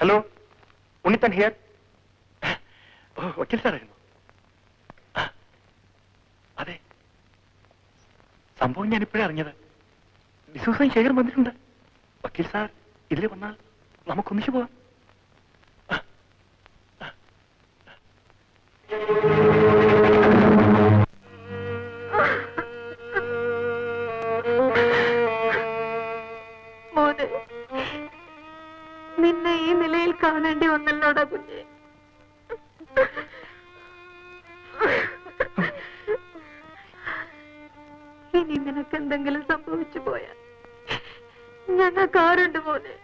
Hello, Unnithan here. വക്കീൽ സാറായിരുന്നു. അതെ, സംഭവം ഞാനിപ്പോഴേ അറിഞ്ഞത്. ഡിസൂസൻ ശേഖരം വന്നിട്ടുണ്ട്. വക്കീൽ സാർ ഇതിൽ വന്നാൽ നമുക്കൊന്നിച്ചു പോവാം. മോനെ, നിന്നെ ഈ നിലയിൽ കാണേണ്ടി വന്നല്ലോടാ കുഞ്ഞെ. ഇനി നിനക്ക് എന്തെങ്കിലും സംഭവിച്ചു പോയാൽ ഞങ്ങൾക്ക് ആരുണ്ട് മോനെ?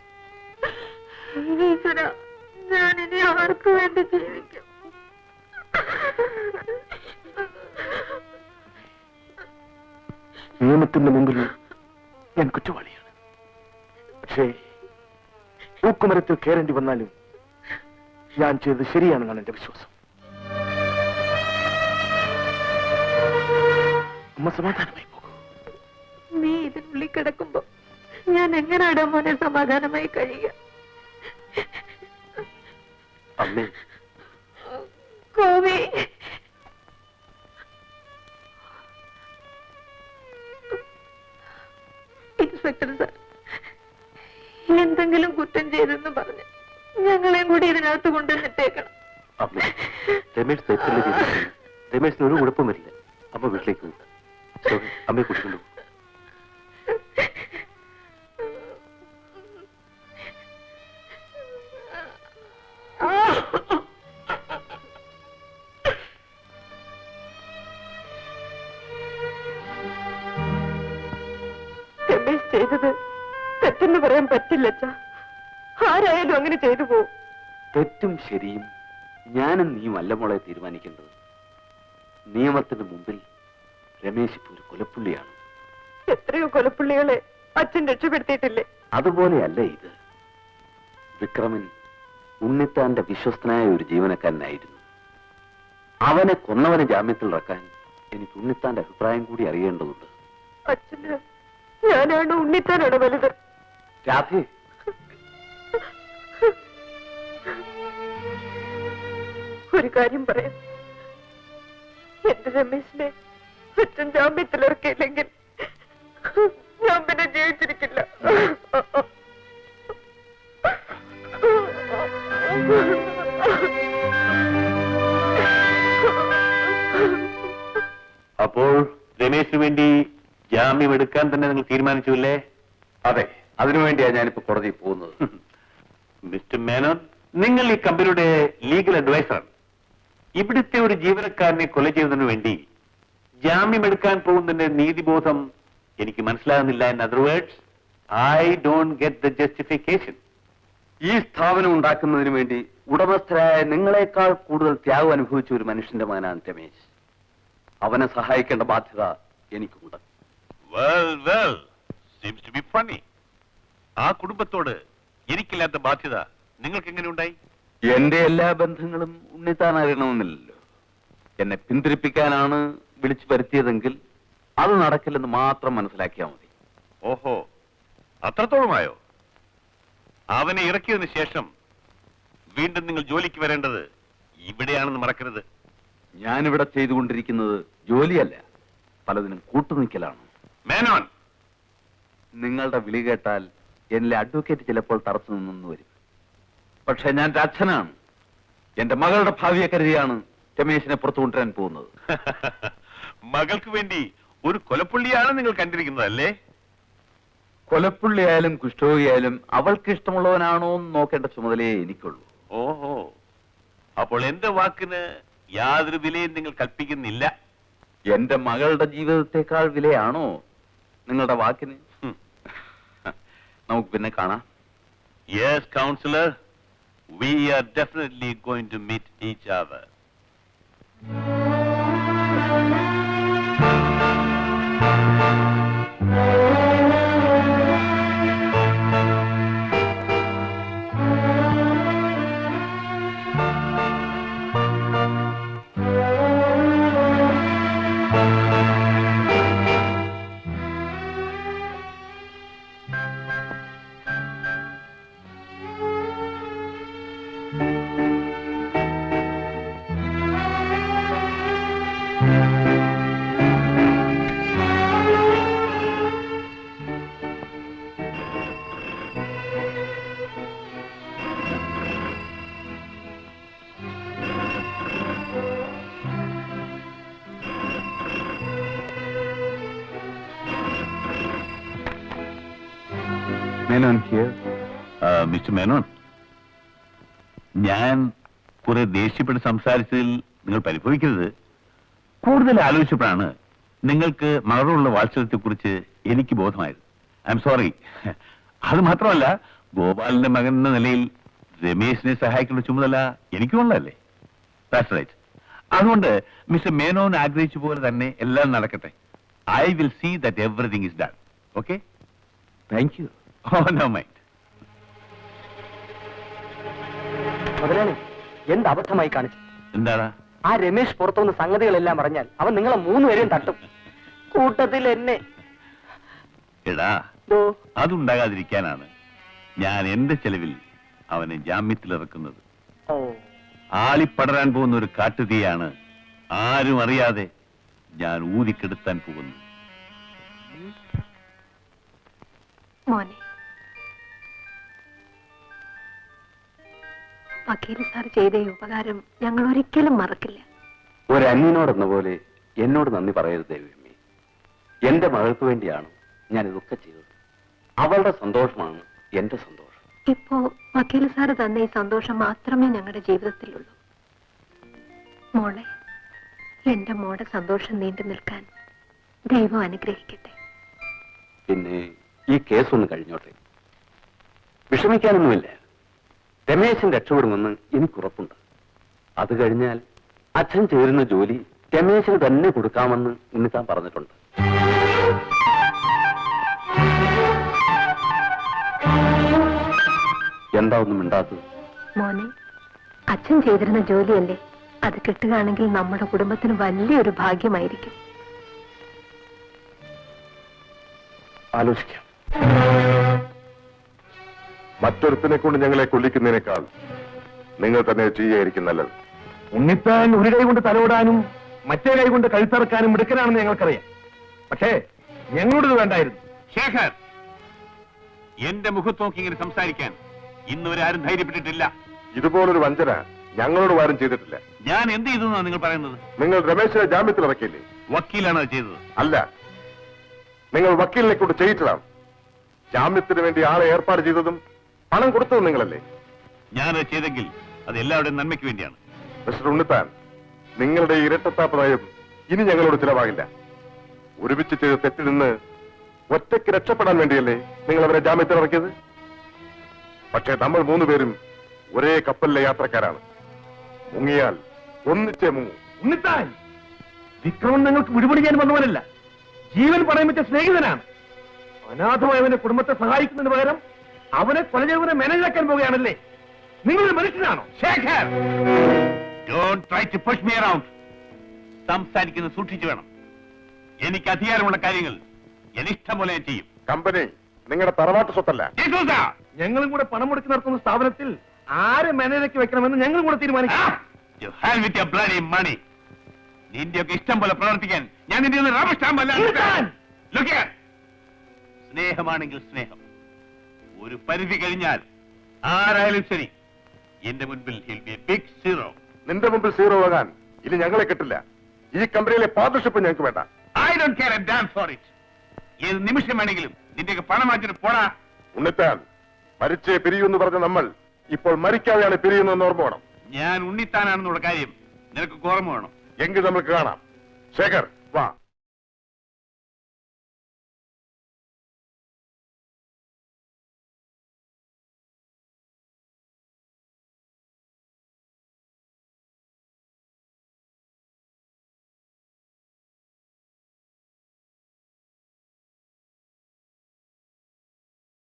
ഈശ്വര, ഞാനിനി ആർക്കു വേണ്ടി ജീവിക്കും? നിയമത്തിന്റെ മുമ്പിൽ ഞാൻ കുറ്റവാളിയാണ്. പക്ഷേ തൂക്കുമരത്തിൽ കയറേണ്ടി വന്നാലും ഞാൻ ചെയ്തത് ശരിയാണെന്നാണ് എന്റെ വിശ്വാസം. അമ്മ സമാധാനമായി പോകും. നീ ഇതിനുള്ളിൽ കിടക്കുമ്പോ ഞാൻ എങ്ങനെയാടാ മോനെ സമാധാനമായി കഴിയുക? അമ്മേ, കോവി, ഇൻസ്പെക്ടർ സാർ, എന്തെങ്കിലും കുറ്റം ചെയ്തെന്ന് പറഞ്ഞ് ഞങ്ങളെയും കൂടി ഇതിനകത്ത് കൊണ്ടുവന്നിട്ടേക്കണം. അമ്മേ, രമേശ് തെറ്റല്ലേ ചെയ്തിട്ടുള്ളത്. രമേശിന് ഒരു കുഴപ്പം വരില്ല. അമ്മ വീട്ടിലേക്ക് പോകും. അമ്മയെ കൂട്ടിക്കൊണ്ടു. രമേശ് ചെയ്തത് തെറ്റെന്ന് പറയാൻ പറ്റില്ല. ആരായാലും അങ്ങനെ ചെയ്തു പോകും. തെറ്റും ശരിയും ഞാനും നീയും അല്ല മോളെ തീരുമാനിക്കേണ്ടത്. നിയമത്തിന് മുമ്പിൽ രമേശ് ഇപ്പോൾ ഒരു കൊലപ്പുള്ളിയാണ്. എത്രയോ കൊലപ്പുള്ളികളെ അച്ഛൻ രക്ഷപ്പെടുത്തിയിട്ടില്ലേ? അതുപോലെയല്ല ഇത്. വിക്രമൻ ഉണ്ണിത്താന്റെ വിശ്വസ്തനായ ഒരു ജീവനക്കാരനായിരുന്നു. അവനെ കൊന്നവനെ ജാമ്യത്തിൽ ഇറക്കാൻ എനിക്ക് ഉണ്ണിത്താന്റെ അഭിപ്രായം കൂടി അറിയേണ്ടതുണ്ട്. അച്ഛന് ഞാനാണ് ഉണ്ണിത്താനാണ് വലുത്. രാധേ, ഒരു കാര്യം പറയാം. എന്റെ രമേശിനെ അച്ഛൻ ജാമ്യത്തിലിറക്കിയില്ലെങ്കിൽ ഞാൻ പിന്നെ ജീവിച്ചിരിക്കില്ല. അപ്പോൾ രമേശിന് വേണ്ടി ജാമ്യം എടുക്കാൻ തന്നെ നിങ്ങൾ തീരുമാനിച്ചു അല്ലേ? അതെ, അതിനുവേണ്ടിയാണ് ഞാനിപ്പോ കോടതിയിൽ പോകുന്നത്. മിസ്റ്റർ മേനോൻ, നിങ്ങൾ ഈ കമ്പനിയുടെ ലീഗൽ അഡ്വൈസറാണ്. ഇവിടുത്തെ ഒരു ജീവനക്കാരനെ കൊല ചെയ്തതിനു വേണ്ടി ജാമ്യം എടുക്കാൻ പോകുന്നതിന്റെ നീതിബോധം എനിക്ക് മനസ്സിലാകുന്നില്ല. In other words, I don't get the justification. ഈ സ്ഥാപനം ഉണ്ടാക്കുന്നതിന് വേണ്ടി ഉടമസ്ഥരായ നിങ്ങളെക്കാൾ കൂടുതൽ ത്യാഗം അനുഭവിച്ച ഒരു മനുഷ്യന്റെ മകനാണ് രമേശ്. അവനെ സഹായിക്കേണ്ട ബാധ്യത എനിക്കുണ്ട്. ആ കുടുംബത്തോട് എനിക്കില്ലാത്ത ബാധ്യത നിങ്ങൾക്ക് എങ്ങനെ ഉണ്ടായി? എന്റെ എല്ലാ ബന്ധങ്ങളും ഉണ്ണിത്താൻ അറിയണമെന്നില്ലല്ലോ. എന്നെ പിന്തിരിപ്പിക്കാനാണ് വിളിച്ചു വരുത്തിയതെങ്കിൽ അത് നടക്കില്ലെന്ന് മാത്രം മനസ്സിലാക്കിയാൽ മതി. ഓഹോ, അത്രത്തോളമായോ? അവനെ ഇറക്കിയതിനു ശേഷം വീണ്ടും നിങ്ങൾ ജോലിക്ക് വരേണ്ടത് ഇവിടെയാണെന്ന് മറക്കരുത്. ഞാനിവിടെ ചെയ്തുകൊണ്ടിരിക്കുന്നത് ജോലിയല്ല, പലതിനും കൂട്ടുനിൽക്കലാണ്. മേനോൻ, നിങ്ങളുടെ വിളി കേട്ടാൽ എന്നിലെ അഡ്വക്കേറ്റ് ചിലപ്പോൾ തറച്ചു നിന്നു വരും. പക്ഷെ ഞാൻ ഒരു അച്ഛനാണ്. എന്റെ മകളുടെ ഭാവിയെ കരുതിയാണ് രമേശിനെ പുറത്തു കൊണ്ടുവരാൻ പോകുന്നത്. മകൾക്ക് വേണ്ടി ഒരു കൊലപ്പുള്ളിയാണ് നിങ്ങൾ കണ്ടിരിക്കുന്നത് അല്ലേ? കൊലപ്പുള്ളിയായാലും കുഷ്ഠരോഗിയായാലും അവൾക്ക് ഇഷ്ടമുള്ളവനാണോ എന്ന് നോക്കേണ്ട ചുമതലയെ എനിക്കുള്ളൂ. ഓഹോ, അപ്പോൾ എന്റെ വാക്കിന് യാതൊരു വിലയും നിങ്ങൾ കൽപ്പിക്കുന്നില്ല. എന്റെ മകളുടെ ജീവിതത്തെക്കാൾ വിലയാണോ നിങ്ങളുടെ വാക്കിന്? നമുക്ക് പിന്നെ കാണാം. Yes, counselor, we are definitely going to meet each other. Menon here. Mister Menon, ഞാൻ കുറെ ദേഷ്യപ്പെട്ട് സംസാരിച്ചതിൽ നിങ്ങൾ പരിഭവിക്കരുത്. കൂടുതൽ ആലോചിച്ചപ്പോഴാണ് നിങ്ങൾക്ക് മകളോടുള്ള വാത്സല്യത്തെക്കുറിച്ച് എനിക്ക് ബോധമായത്. I am sorry. അത് മാത്രമല്ല, ഗോപാലിന്റെ മകൻ എന്ന നിലയിൽ രമേശിനെ സഹായിക്കേണ്ട ചുമതല എനിക്കുള്ളതല്ലേ? That's right. അതുകൊണ്ട് മിസ്റ്റർ മേനോൻ ആഗ്രഹിച്ച പോലെ തന്നെ എല്ലാം നടക്കട്ടെ. I will see that everything is done. Okay? Thank you. Oh no mind. മുതലാളി, എന്ത് അബദ്ധമായി കാണിച്ചു. എന്താണ്? ആ രമേശ് പുറത്തുനിന്ന് സംഗതികളെല്ലാം അറിഞ്ഞാൽ അവൻ നിങ്ങളെ 3 പേരെയും തട്ടും, കൂട്ടത്തിൽ എന്നെ. എടാ, അതുണ്ടാകാതിരിക്കാനാണ് ഞാൻ എന്റെ ചെലവിൽ അവനെ ജാമ്യത്തിലിറക്കുന്നത്. ഓ, ആളിപ്പടരാൻ പോകുന്ന ഒരു കാട്ടുതീയാണ് ആരും അറിയാതെ ഞാൻ ഊതിക്കെടുത്താൻ പോകുന്നത്. മോനെ, വക്കീൽ സാർ ചെയ്ത ഈ ഉപകാരം ഞങ്ങൾ ഒരിക്കലും മറക്കില്ല. ഒരു അന്യനോടെന്ന പോലെ എന്നോട് നന്ദി പറയരുത് ദേവിയമ്മേ. എന്റെ മകൾക്ക് വേണ്ടിയാണ് ഞാൻ ഇതൊക്കെ ചെയ്തത്. അവളുടെ സന്തോഷമാണ് എന്റെ സന്തോഷം. ഇപ്പോ വക്കീൽ സാറ് തന്ന ഈ സന്തോഷം മാത്രമേ ഞങ്ങളുടെ ജീവിതത്തിലുള്ളൂ. മോളെ, എന്റെ മോടെ സന്തോഷം നീണ്ടു നിൽക്കാൻ ദൈവം അനുഗ്രഹിക്കട്ടെ. പിന്നെ ഈ കേസൊന്ന് കഴിഞ്ഞോട്ടെ. വിഷമിക്കാനൊന്നുമില്ല. രമേശൻ രക്ഷപ്പെടുമെന്ന് എനിക്കുറപ്പുണ്ട്. അത് കഴിഞ്ഞാൽ അച്ഛൻ ചേരുന്ന ജോലി രമേശന് തന്നെ കൊടുക്കാമെന്ന് ഉണ്ണിത്താൻ പറഞ്ഞിട്ടുണ്ട്. എന്താ ഒന്നും മിണ്ടാത്തത്? മോനെ, അച്ഛൻ ചെയ്തിരുന്ന ജോലിയല്ലേ, അത് കിട്ടുകയാണെങ്കിൽ നമ്മുടെ കുടുംബത്തിന് വലിയൊരു ഭാഗ്യമായിരിക്കും. ആലോചിക്കാം. മറ്റൊരുത്തിനെ കൊണ്ട് ഞങ്ങളെ കൊല്ലിക്കുന്നതിനേക്കാൾ നിങ്ങൾ തന്നെ ചെയ്യായിരിക്കും നല്ലത്. ഉണ്ണിത്താൻ ഒരു കൈ കൊണ്ട് തലോടാനും മറ്റേ കൈ കൊണ്ട് കഴുത്തറക്കാനും മിടുക്കനാണെന്ന് ഞങ്ങൾക്കറിയാം. പക്ഷേ ഞങ്ങളോടത് വേണ്ടായിരുന്നു. ശേഖർ, എന്റെ മുഖത്ത് നോക്കി ഇങ്ങനെ സംസാരിക്കാൻ ഇന്നുവരെ ആരും ധൈര്യപ്പെട്ടിട്ടില്ല. ഇതുപോലൊരു വഞ്ചന ഞങ്ങളോട് ആരും ചെയ്തിട്ടില്ല. ഞാൻ എന്ത് ചെയ്തു എന്നാണ് നിങ്ങൾ പറയുന്നത്? നിങ്ങൾ രമേശിനെ ജാമ്യത്തിൽ ഇറക്കിയില്ലേ? വക്കീലാണ് അത് ചെയ്തത്. അല്ല, നിങ്ങൾ വക്കീലിനെ കൊണ്ട് ചെയ്യിച്ചതാണ്. ജാമ്യത്തിന് വേണ്ടി ആളെ ഏർപ്പാട് ചെയ്തതും പണം കൊടുത്തതും നിങ്ങളല്ലേ? ഞാനത് ചെയ്തെങ്കിൽ അത് എല്ലാവരുടെയും നന്മയ്ക്ക് വേണ്ടിയാണ്. മിസ്റ്റർ ഉണ്ണിത്താൻ, നിങ്ങളുടെ ഇരട്ടത്താപ്പ് നയം ഇനി ഞങ്ങളോട് ചിലവാകില്ല. ഒരുമിച്ച് ചെയ്ത തെറ്റിൽ നിന്ന് ഒറ്റയ്ക്ക് രക്ഷപ്പെടാൻ വേണ്ടിയല്ലേ നിങ്ങൾ അവരെ ജാമ്യത്തിൽ ഇറക്കിയത്? പക്ഷേ നമ്മൾ 3 പേരും ഒരേ കപ്പലിലെ യാത്രക്കാരാണ്. മുങ്ങിയാൽ ഒന്നിച്ചേ മുങ്ങും. ഉണ്ണിത്താൻ, വിക്രമൻ നിങ്ങൾക്ക് വിടുപടിക്കാൻ വന്നവനല്ല, ജീവൻ പണയം വെച്ച സ്നേഹിതനാണ്. അനാഥമായവന്റെ കുടുംബത്തെ സഹായിക്കുന്നതിന് പകരം അവനെ കൊല ചെയ്തവനെ മാനേജാക്കാൻ പോവുകയാണല്ലേ? നിങ്ങളൊരു മനുഷ്യനാണോ? Shekhar, don't try to push me around. സംസാരിക്കുന്നത് സൂക്ഷിച്ചു വേണം. എനിക്ക് അധികാരമുള്ള കാര്യങ്ങൾ എനിഷ്ടം പോലെ ഞാൻ ചെയ്യും. കമ്പനി നിങ്ങളുടെ തറവാട്ട് സ്വത്തല്ല. ഡിസൂസ, ഞങ്ങളും കൂടെ പണം മുടക്കി നടത്തുന്ന സ്ഥാപനത്തിൽ ആരെ മാനേജർക്ക് വെക്കണമെന്ന് ഞങ്ങളും കൂടെ തീരുമാനിക്കാം. you have with your bloody money. നിന്റെയൊക്കെ ഇഷ്ടം പോലെ പ്രവർത്തിക്കാൻ ഞാൻ നിന്റെ റബ്ബർ സ്റ്റാമ്പല്ല. Look here. സ്നേഹമാണെങ്കിൽ സ്നേഹം. ഒരു പരിധി കഴിഞ്ഞാൽ ആരായാലും ശരി, എന്റെ മുൻപിൽ he'll be a big zero. നിന്റെ മുമ്പിൽ 0 ആകാൻ ഇനി ഞങ്ങളെ കിട്ടില്ല. ഈ കമ്പനിയിലെ പാർട്ണർഷിപ്പ് ഞങ്ങൾക്ക് വേണ്ട. I don't care a damn for it. ഏത് നിമിഷം വേണമെങ്കിലും നിന്റെയൊക്കെ പണം മാറ്റിട്ട് പോടാ. ഉണ്ണിത്താൻ, മരിച്ചേ പിരിയൂന്ന് പറഞ്ഞ നമ്മൾ ഇപ്പോൾ മരിക്കാതെയാണ് പിരിയുന്നതെന്ന് ഓർമ്മ വേണം. ഞാൻ ഉണ്ണിത്താനാണെന്നുള്ള കാര്യം നിനക്ക് ഓർമ്മ വേണം. എങ്കിൽ നമുക്ക് കാണാം. ശേഖർ, വാ.